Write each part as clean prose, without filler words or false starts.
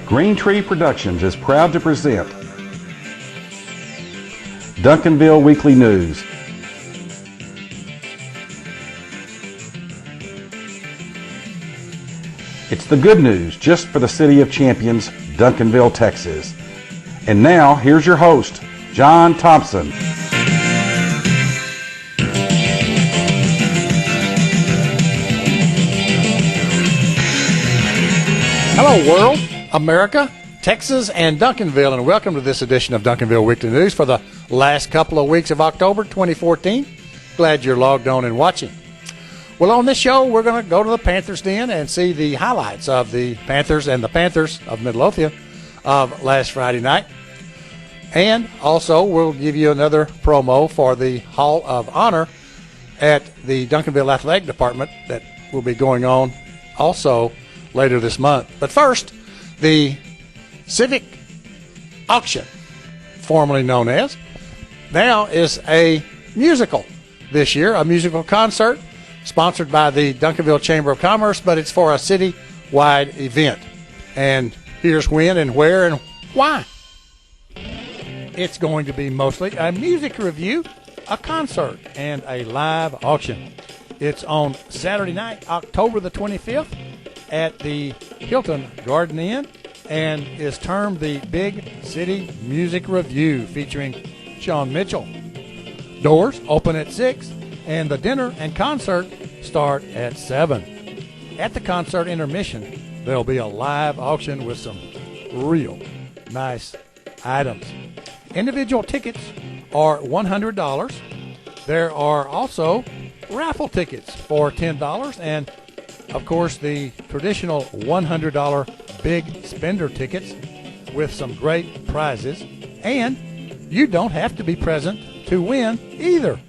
Green Tree Productions is proud to present Duncanville Weekly News. It's the good news just for the City of Champions, Duncanville, Texas. And now, here's your host, John Thompson. Hello, world, America, Texas, and Duncanville, and welcome to this edition of Duncanville Weekly News for the last couple of weeks of October 2014. Glad you're logged on and watching. Well, on this show, we're going to go to the Panthers Den and see the highlights of the Panthers and the Panthers of Midlothian of last Friday night. And also, we'll give you another promo for the Hall of Honor at the Duncanville Athletic Department that will be going on also later this month. But first, the Civic Auction, formerly known as, now is a musical this year, a musical concert sponsored by the Duncanville Chamber of Commerce, but it's for a city-wide event. And here's when and where and why. It's going to be mostly a music review, a concert, and a live auction. It's on Saturday night, October the 25th, at the Hilton Garden Inn, and is termed the Big City Music Review, featuring Sean Mitchell. Doors open at 6, and the dinner and concert start at 7. At the concert intermission, there'll be a live auction with some real nice items. Individual tickets are $100. There are also raffle tickets for $10, and of course the traditional $100 big spender tickets with some great prizes. And you don't have to be present to win either.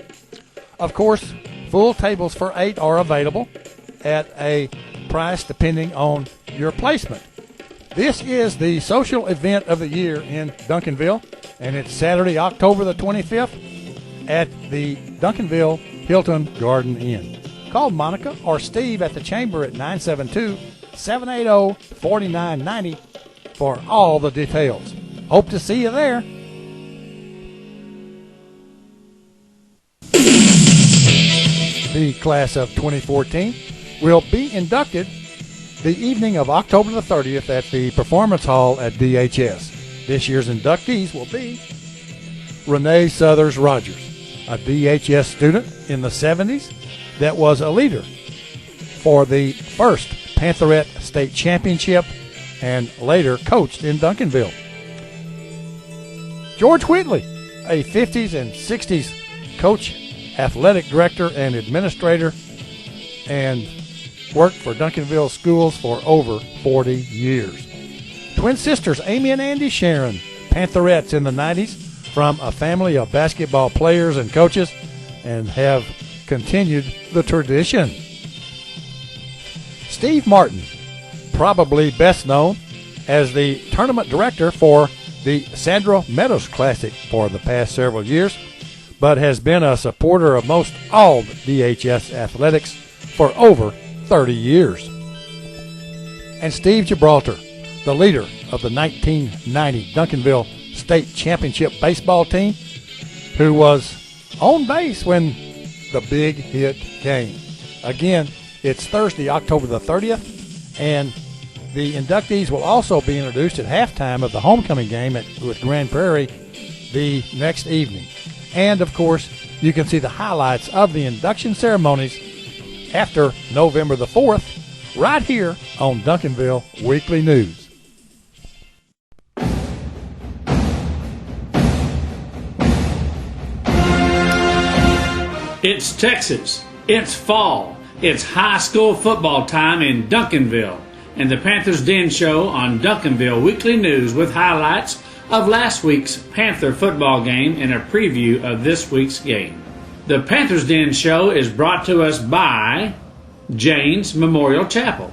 Of course, full tables for 8 are available at a price depending on your placement. This is the social event of the year in Duncanville, and it's Saturday, October the 25th at the Duncanville Hilton Garden Inn. Call Monica or Steve at the Chamber at 972-780-4990 for all the details. Hope to see you there. The class of 2014 will be inducted the evening of October the 30th at the Performance Hall at DHS. This year's inductees will be Renee Southers Rogers, a DHS student in the 70s that was a leader for the first Pantherette State Championship and later coached in Duncanville. George Whitley, a 50s and 60s coach, athletic director, and administrator, and worked for Duncanville schools for over 40 years. Twin sisters Amy and Andy Sharon, Pantherettes in the 90s, from a family of basketball players and coaches, and have continued the tradition. Steve Martin, probably best known as the tournament director for the Sandra Meadows Classic for the past several years, but has been a supporter of most all DHS athletics for over 30 years. And Steve Gibraltar, the leader of the 1990 Duncanville State Championship baseball team, who was on base when the big hit came. Again, it's Thursday, October the 30th, and the inductees will also be introduced at halftime of the homecoming game with Grand Prairie the next evening. And, of course, you can see the highlights of the induction ceremonies after November the 4th right here on Duncanville Weekly News. It's Texas. It's fall. It's high school football time in Duncanville. And the Panthers Den Show on Duncanville Weekly News with highlights of last week's Panther football game and a preview of this week's game. The Panthers Den Show is brought to us by James Memorial Chapel,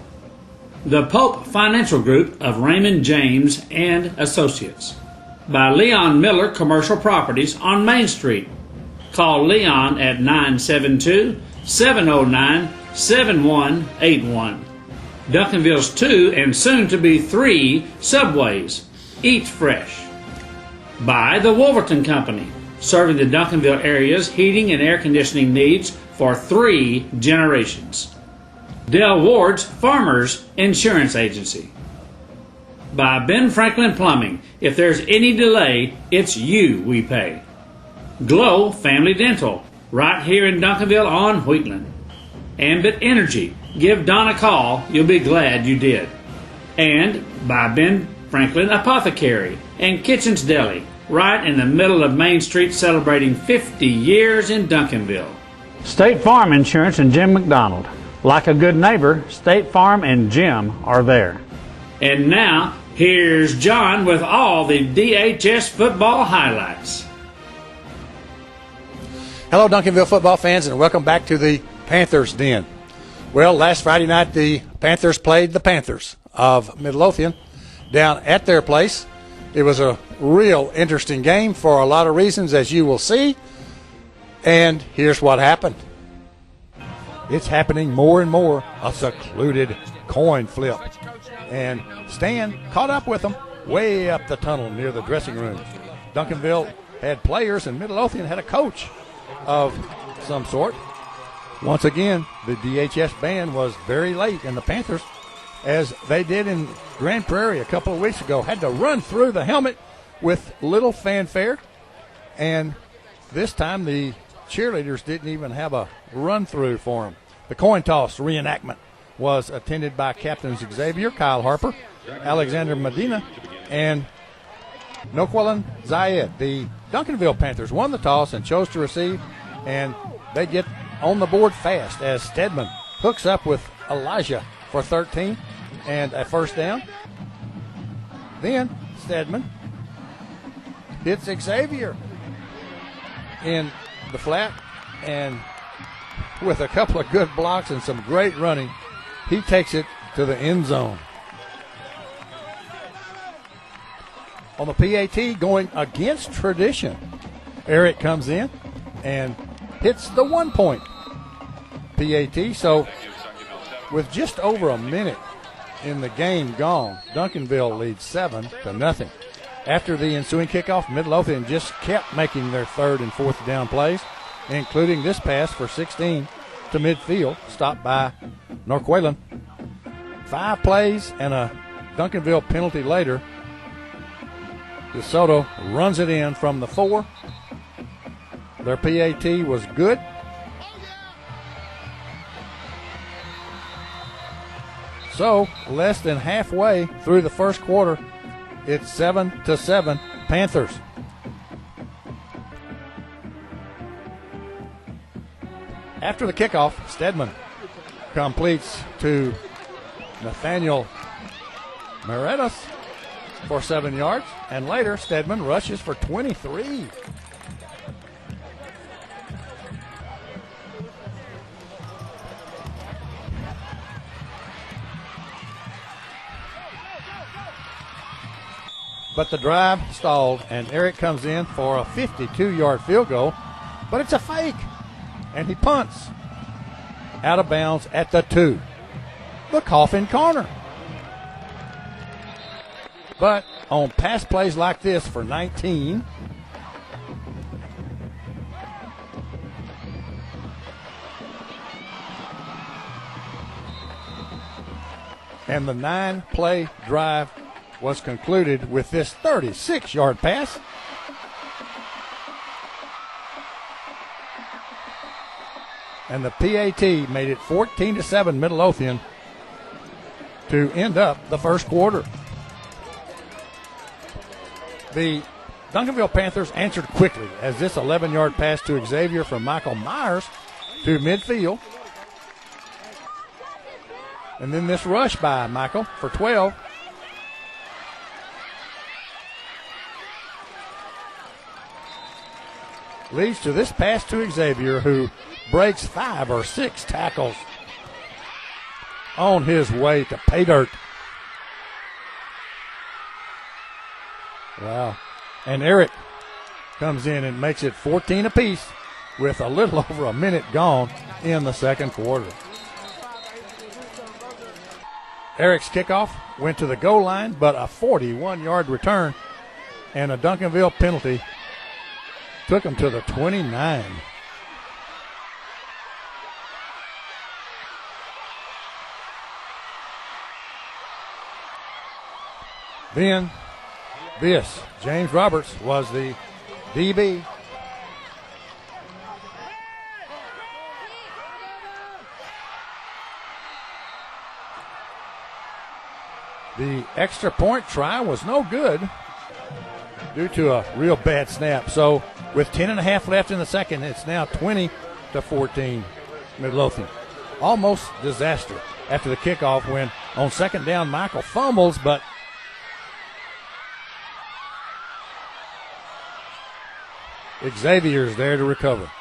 the Pope Financial Group of Raymond James and Associates, by Leon Miller Commercial Properties on Main Street, Call Leon at 972-709-7181. Duncanville's 2 and soon to be 3 Subways, each fresh. By the Wolverton Company, serving the Duncanville area's heating and air conditioning needs for 3 generations. Del Ward's Farmers Insurance Agency. By Ben Franklin Plumbing, if there's any delay, it's you we pay. Glow Family Dental, right here in Duncanville on Wheatland. Ambit Energy, give Don a call, you'll be glad you did. And by Ben Franklin Apothecary and Kitchens Deli, right in the middle of Main Street, celebrating 50 years in Duncanville. State Farm Insurance and Jim McDonald. Like a good neighbor, State Farm and Jim are there. And now, here's John with all the DHS football highlights. Hello, Duncanville football fans, and welcome back to the Panthers Den. Well, last Friday night, the Panthers played the Panthers of Midlothian down at their place. It was a real interesting game for a lot of reasons, as you will see. And here's what happened. It's happening more and more, a secluded coin flip. And Stan caught up with them way up the tunnel near the dressing room. Duncanville had players, and Midlothian had a coach of some sort. Once again, the DHS band was very late, and the Panthers, as they did in Grand Prairie a couple of weeks ago, had to run through the helmet with little fanfare. And this time the cheerleaders didn't even have a run-through for them. The coin toss reenactment was attended by Captains Xavier, Kyle Harper, Alexander Medina, and Noquelan Zayed. The Duncanville Panthers won the toss and chose to receive, and they get on the board fast as Stedman hooks up with Elijah for 13 and a first down. Then Stedman hits Xavier in the flat, and with a couple of good blocks and some great running, he takes it to the end zone. On the PAT, going against tradition, Eric comes in and hits the 1-point PAT. So with just over a minute in the game gone, Duncanville leads 7-0. After the ensuing kickoff, Midlothian just kept making their third and fourth down plays, including this pass for 16 to midfield, stopped by Norquelan. 5 plays and a Duncanville penalty later, DeSoto runs it in from the 4. Their PAT was good. So, less than halfway through the first quarter, it's 7-7 Panthers. After the kickoff, Stedman completes to Nathaniel Meredith for 7 yards, and later Stedman rushes for 23. But the drive stalled, and Eric comes in for a 52-yard field goal, but it's a fake, and he punts out of bounds at the 2. The coffin corner. But on pass plays like this for 19, and the 9-play drive was concluded with this 36-yard pass. And the PAT made it 14-7 Midlothian to end up the first quarter. The Duncanville Panthers answered quickly as this 11-yard pass to Xavier from Michael Myers to midfield. And then this rush by Michael for 12. Leads to this pass to Xavier, who breaks 5 or 6 tackles on his way to pay dirt. Wow. And Eric comes in and makes it 14 apiece with a little over a minute gone in the second quarter. Eric's kickoff went to the goal line, but a 41-yard return and a Duncanville penalty took him to the 29. Then James Roberts was the DB. The extra point try was no good due to a real bad snap. So with 10.5 left in the second, it's now 20-14 Midlothian. Almost disaster after the kickoff when on second down Michael fumbles, but Xavier's there to recover.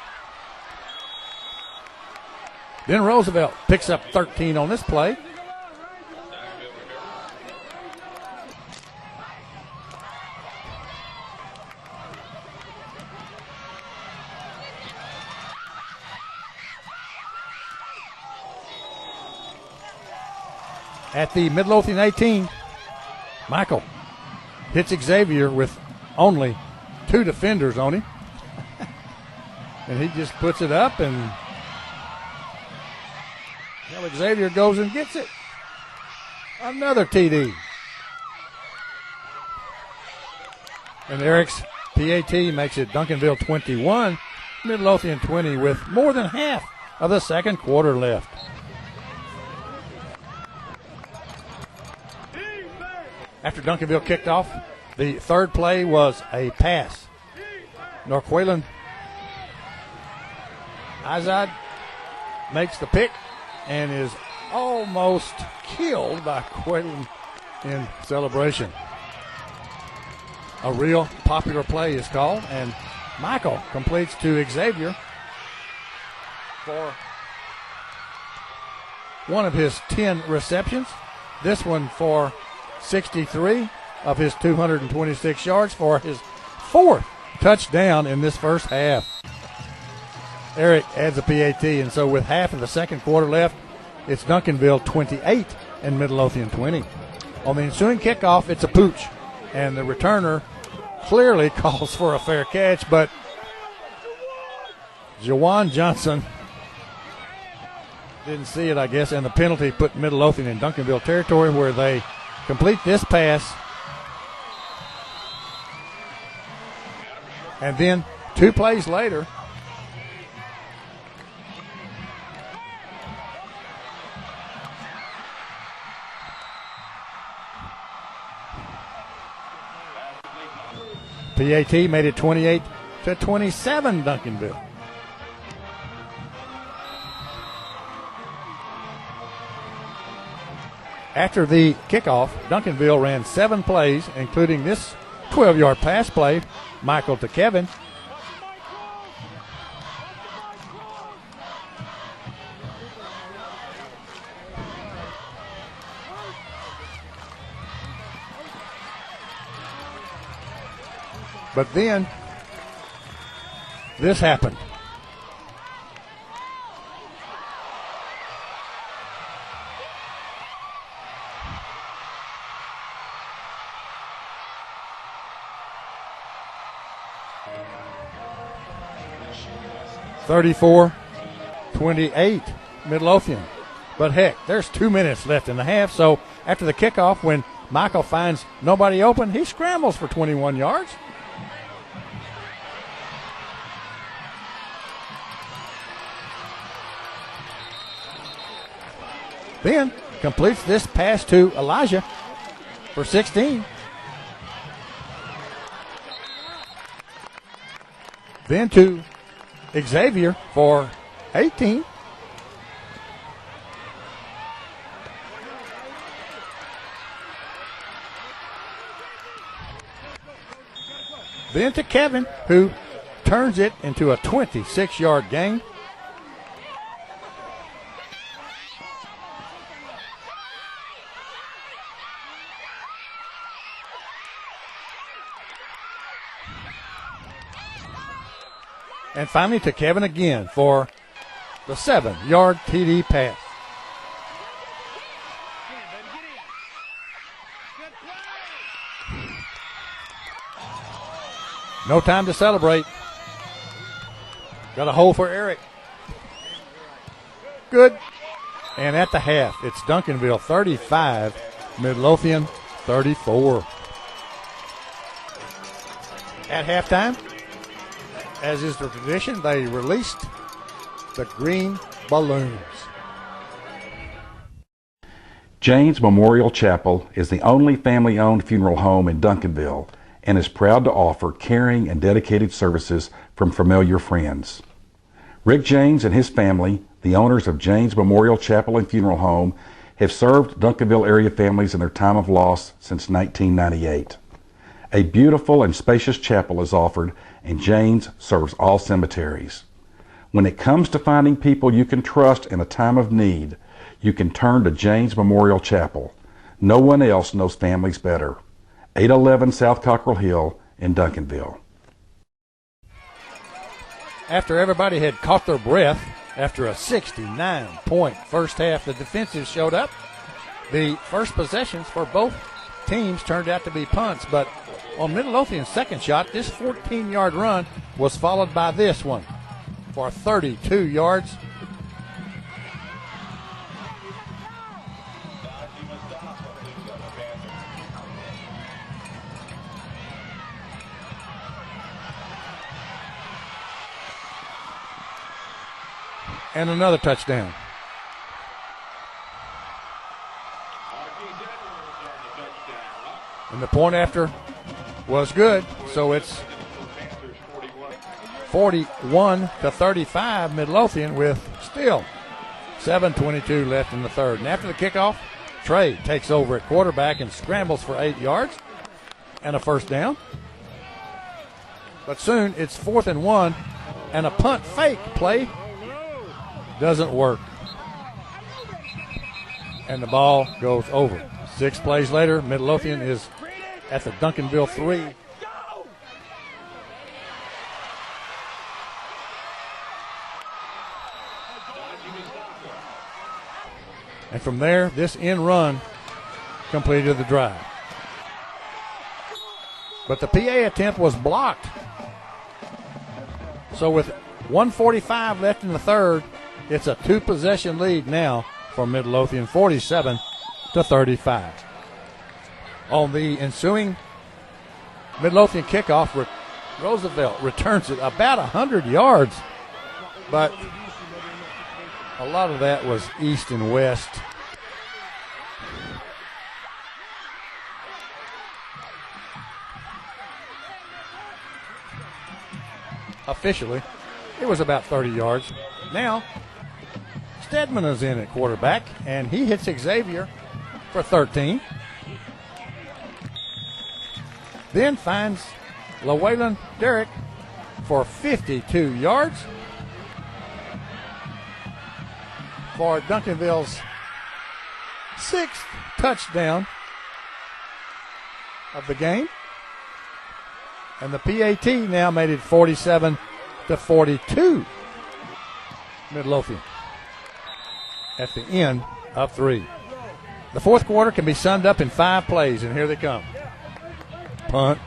Then Roosevelt picks up 13 on this play. At the Midlothian 18, Michael hits Xavier with only 2 defenders on him. And he just puts it up, and Xavier goes and gets it. Another TD. And Eric's PAT makes it Duncanville 21, Midlothian 20 with more than half of the second quarter left. After Duncanville kicked off, the third play was a pass. Norquaylan Izad makes the pick and is almost killed by Quaylen in celebration. A real popular play is called, and Michael completes to Xavier for one of his 10 receptions. This one for 63 of his 226 yards for his 4th touchdown in this first half. Eric adds a PAT, and so with half of the second quarter left, it's Duncanville 28 and Midlothian 20. On the ensuing kickoff, it's a pooch, and the returner clearly calls for a fair catch, but Jawan Johnson didn't see it, I guess, and the penalty put Midlothian in Duncanville territory where they complete this pass. And then 2 plays later, PAT made it 28-27 Duncanville. After the kickoff, Duncanville ran 7 plays, including this 12-yard pass play, Michael to Kevin. But then this happened. (34-28) Midlothian. But heck, there's 2 minutes left in the half, so after the kickoff, when Michael finds nobody open, he scrambles for 21 yards. Then completes this pass to Elijah for 16. Then to Xavier for 18. Then to Kevin, who turns it into a 26-yard gain. And finally to Kevin again for the 7-yard TD pass. No time to celebrate. Got a hole for Eric. Good. And at the half, it's Duncanville 35, Midlothian 34. At halftime, as is the tradition, they released the green balloons. James Memorial Chapel is the only family-owned funeral home in Duncanville and is proud to offer caring and dedicated services from familiar friends. Rick James and his family, the owners of James Memorial Chapel and Funeral Home, have served Duncanville area families in their time of loss since 1998. A beautiful and spacious chapel is offered, and James serves all cemeteries. When it comes to finding people you can trust in a time of need, you can turn to James Memorial Chapel. No one else knows families better. 811 South Cockrell Hill in Duncanville. After everybody had caught their breath after a 69-point first half, the defensive showed up. The first possessions for both teams turned out to be punts, but on Midlothian's second shot, this 14-yard run was followed by this one for 32 yards. And another touchdown. And the point after was good, so it's 41-35 Midlothian with still 7:22 left in the third. And after the kickoff, Trey takes over at quarterback and scrambles for 8 yards and a first down. But soon it's 4th and 1, and a punt fake play doesn't work. And the ball goes over. 6 plays later, Midlothian is at the Duncanville 3. And from there, this end run completed the drive. But the PA attempt was blocked. So with 1:45 left in the third, it's a 2-possession lead now for Midlothian, 47-35. On the ensuing Midlothian kickoff, Roosevelt returns it about 100 yards, but a lot of that was east and west. Officially, it was about 30 yards. Now, Stedman is in at quarterback, and he hits Xavier for 13. Then finds Llewellyn Derrick for 52 yards for Duncanville's 6th touchdown of the game. And the PAT now made it 47-42. Midlothian at the end of 3. The fourth quarter can be summed up in 5 plays, and here they come. Punt.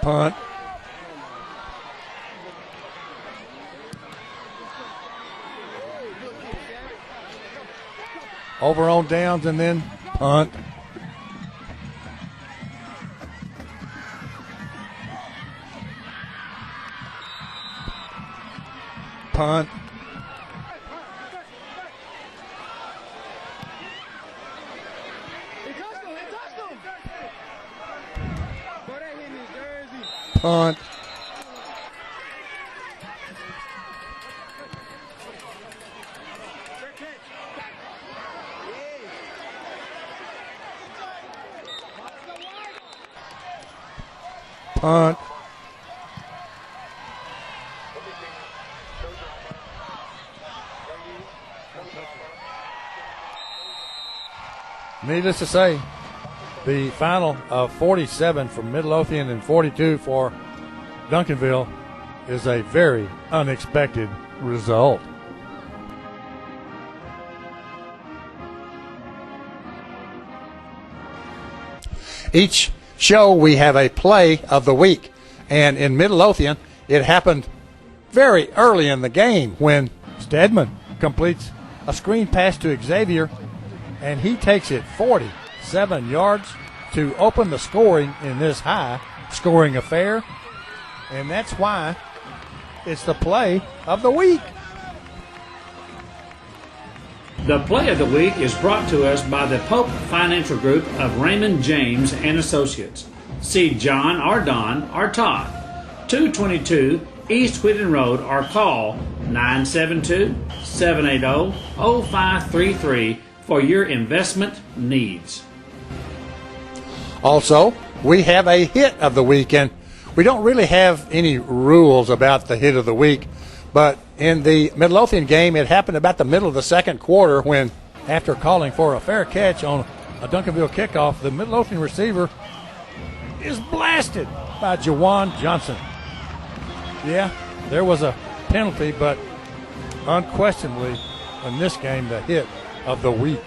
Punt. Over on downs and then punt. Punt. Punt. Punt. Needless to say, The final of 47 for Midlothian and 42 for Duncanville is a very unexpected result. Each show we have a play of the week, and in Midlothian it happened very early in the game when Stedman completes a screen pass to Xavier, and he takes it 47 yards to open the scoring in this high-scoring affair, and that's why it's the play of the week. The play of the week is brought to us by the Pope Financial Group of Raymond James and Associates. See John or Don or Todd, 222 East Whitton Road, or call 972-780-0533 for your investment needs. Also, we have a hit of the week, and we don't really have any rules about the hit of the week, but in the Midlothian game, it happened about the middle of the second quarter when, after calling for a fair catch on a Duncanville kickoff, the Midlothian receiver is blasted by Jawan Johnson. Yeah, there was a penalty, but unquestionably, in this game, the hit of the week.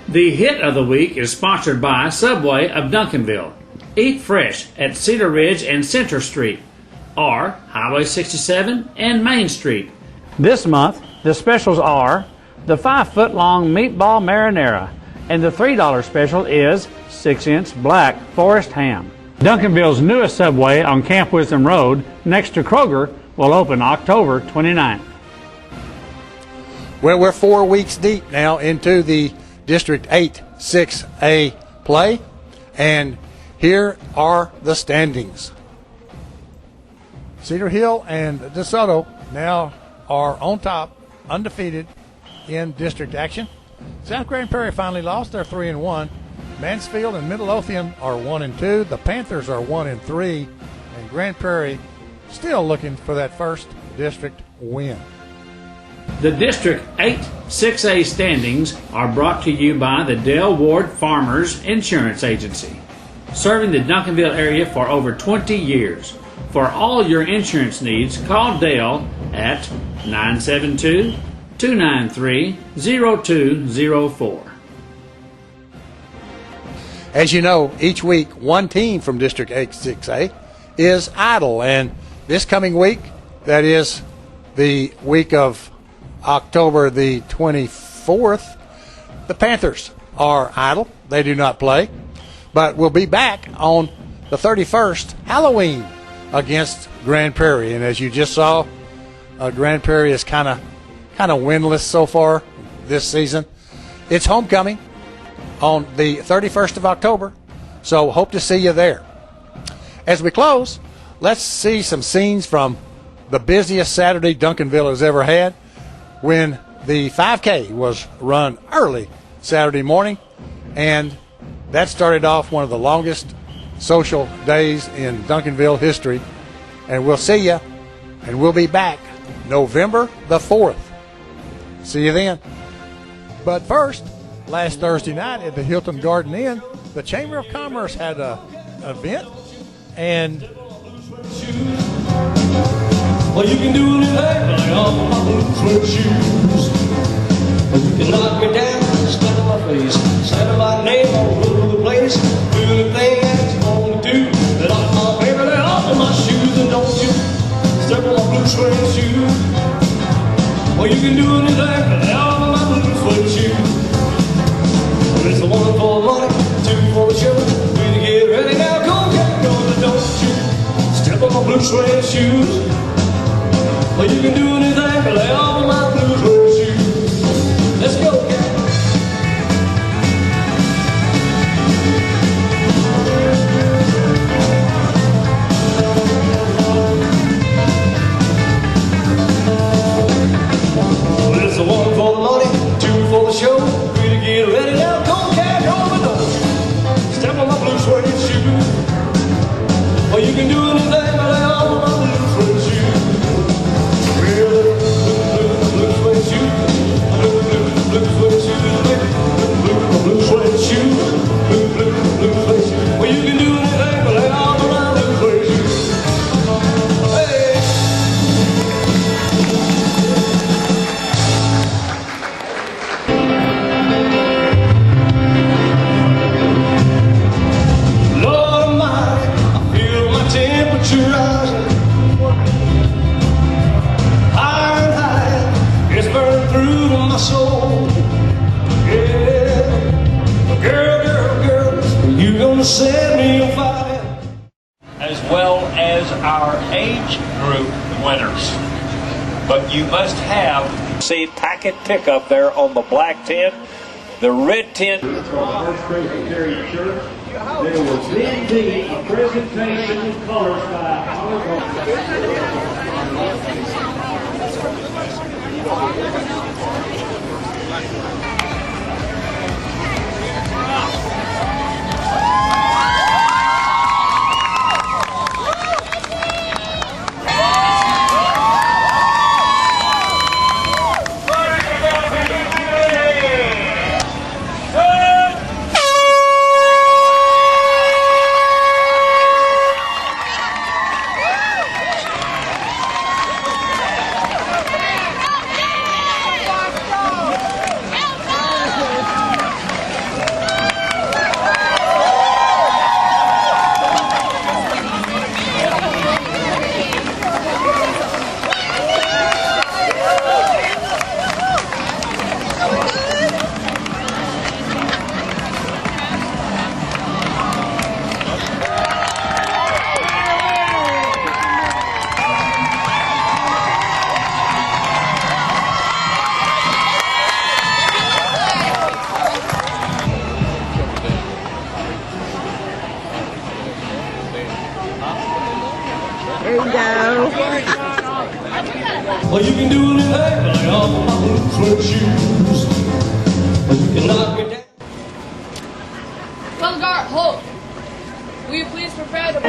The hit of the week is sponsored by Subway of Duncanville. Eat fresh at Cedar Ridge and Center Street, or Highway 67 and Main Street. This month, the specials are the 5-foot-long meatball marinara, and the $3 special is 6-inch black forest ham. Duncanville's newest Subway on Camp Wisdom Road, next to Kroger, will open October 29th. Well, we're 4 weeks deep now into the District 8 6A play, and here are the standings. Cedar Hill and DeSoto now are on top, undefeated in district action. South Grand Prairie finally lost. They're 3-1. Mansfield and Midlothian are 1-2. The Panthers are 1-3, and Grand Prairie still looking for that first district win. The District 8 6A standings are brought to you by the Dale Ward Farmers Insurance Agency, serving the Duncanville area for over 20 years. For all your insurance needs, call Dale at 972-293-0204. As you know, each week one team from District 8 6A is idle, and this coming week, that is the week of October the 24th, the Panthers are idle. They do not play, but we'll be back on the 31st, Halloween, against Grand Prairie. And as you just saw, Grand Prairie is kind of winless so far this season. It's homecoming on the 31st of October, so hope to see you there. As we close, let's see some scenes from the busiest Saturday Duncanville has ever had, when the 5K was run early Saturday morning, and that started off one of the longest social days in Duncanville history. And we'll see you, and we'll be back November the 4th. See you then. But first, last Thursday night at the Hilton Garden Inn, the Chamber of Commerce had an event, and well, you can do anything like all my blue suede shoes. You can knock me down, spit in my face, slander my name all over the place. Do anything that you want to do. Let off my paper, let off of my shoes, and don't you step on my blue suede shoes. Well, you can do anything but let off of my blue suede shoes. Well, it's the one for money, two for the show. Way to get ready now, go get going, don't you step on my blue suede shoes. Well, you can do anything but lay off of my blue suede shoes. Let's go, cat. Well, it's the one for the money, two for the show. Three to get ready now, go, cat, go, but don't you step on my blue suede shoes. Well, you can do anything but lay off of my blue suede shoes. gonna set me on fire. As well as our age group winners. But you must have see packet pickup there on the black tent, the red tent. There will then be a presentation in colors by There you go. Well, you can do anything like all my blue flip shoes. You can knock it down. Color guard, hold. Will you please prepare the...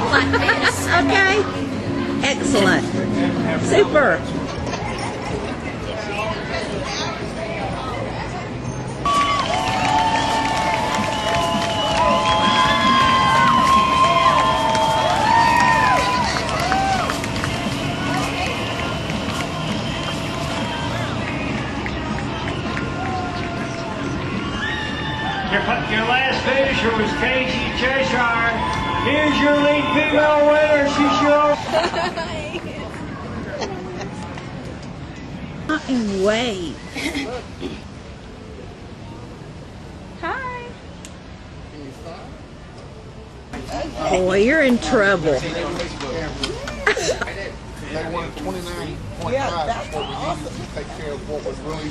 Like this, okay? Excellent. Super. Your last finisher was Casey Cheshire. Here's your lead female winner. She's yours. Wait. Hi. Boy, you're in trouble. They wanted 29.5 for what we needed to take care of what was really